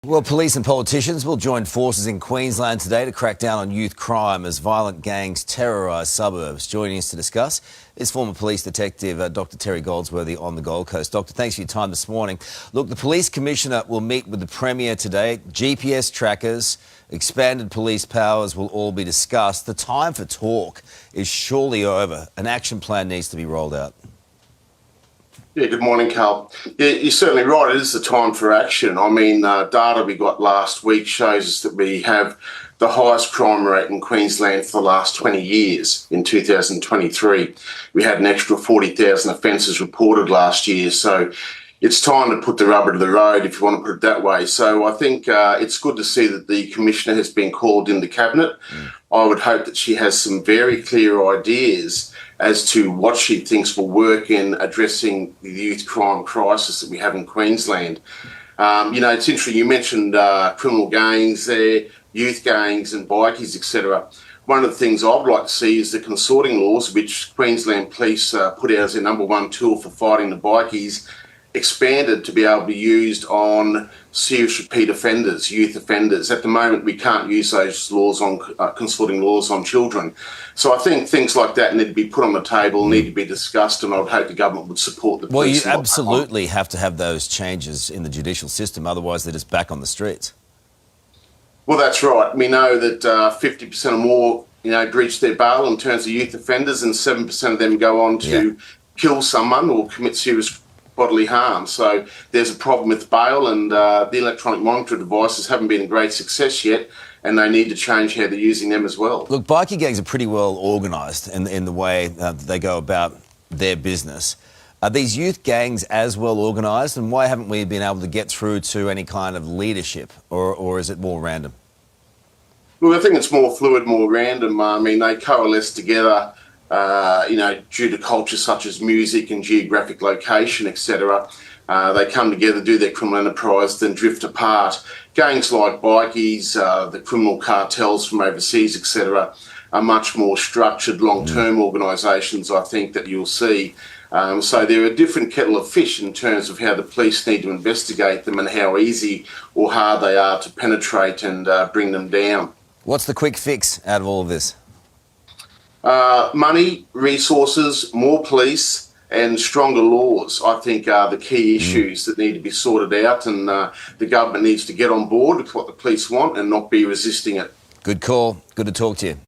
Well, police and politicians will join forces in Queensland today to crack down on youth crime as violent gangs terrorise suburbs. Joining us to discuss is former police detective Dr Terry Goldsworthy on the Gold Coast. Doctor, thanks for your time this morning. Look, the police commissioner will meet with the Premier today. GPS trackers, expanded police powers will all be discussed. The time for talk is surely over. An action plan needs to be rolled out. Yeah, good morning, Carl. Yeah, you're certainly right. It is the time for action. I mean, data we got last week shows us that we have the highest crime rate in Queensland for the last 20 years. In 2023, we had an extra 40,000 offences reported last year. So it's time to put the rubber to the road, if you want to put it that way. So I think it's good to see that the Commissioner has been called into Cabinet. I would hope that she has some very clear ideas as to what she thinks will work in addressing the youth crime crisis that we have in Queensland. It's interesting, you mentioned criminal gangs there, youth gangs and bikies, etc. One of the things I'd like to see is the consorting laws, which Queensland Police put out as their number one tool for fighting the bikies, expanded to be able to be used on serious repeat offenders, youth offenders. At the moment, we can't use those laws on consorting laws on children. So I think things like that need to be put on the table, need to be discussed, and I would hope the government would support the police. Well, you absolutely have to have those changes in the judicial system, otherwise they're just back on the streets. Well, that's right. We know that 50% or more, breach their bail in terms of youth offenders, and 7% of them go on to kill someone or commit serious bodily harm. So there's a problem with bail, and the electronic monitoring devices haven't been a great success yet, and they need to change how they're using them as well. Look, bikie gangs are pretty well organised in the way that they go about their business. Are these youth gangs as well organised, and why haven't we been able to get through to any kind of leadership, or is it more random? Well, I think it's more fluid, more random. I mean, they coalesce together due to culture such as music and geographic location, etc. They come together, do their criminal enterprise, then drift apart. Gangs like bikies, the criminal cartels from overseas, etc., are much more structured, long-term organisations, I think, that you'll see. So they're a different kettle of fish in terms of how the police need to investigate them and how easy or hard they are to penetrate and bring them down. What's the quick fix out of all of this? Money, resources, more police and stronger laws, I think, are the key issues that need to be sorted out, and the government needs to get on board with what the police want and not be resisting it. Good call. Good to talk to you.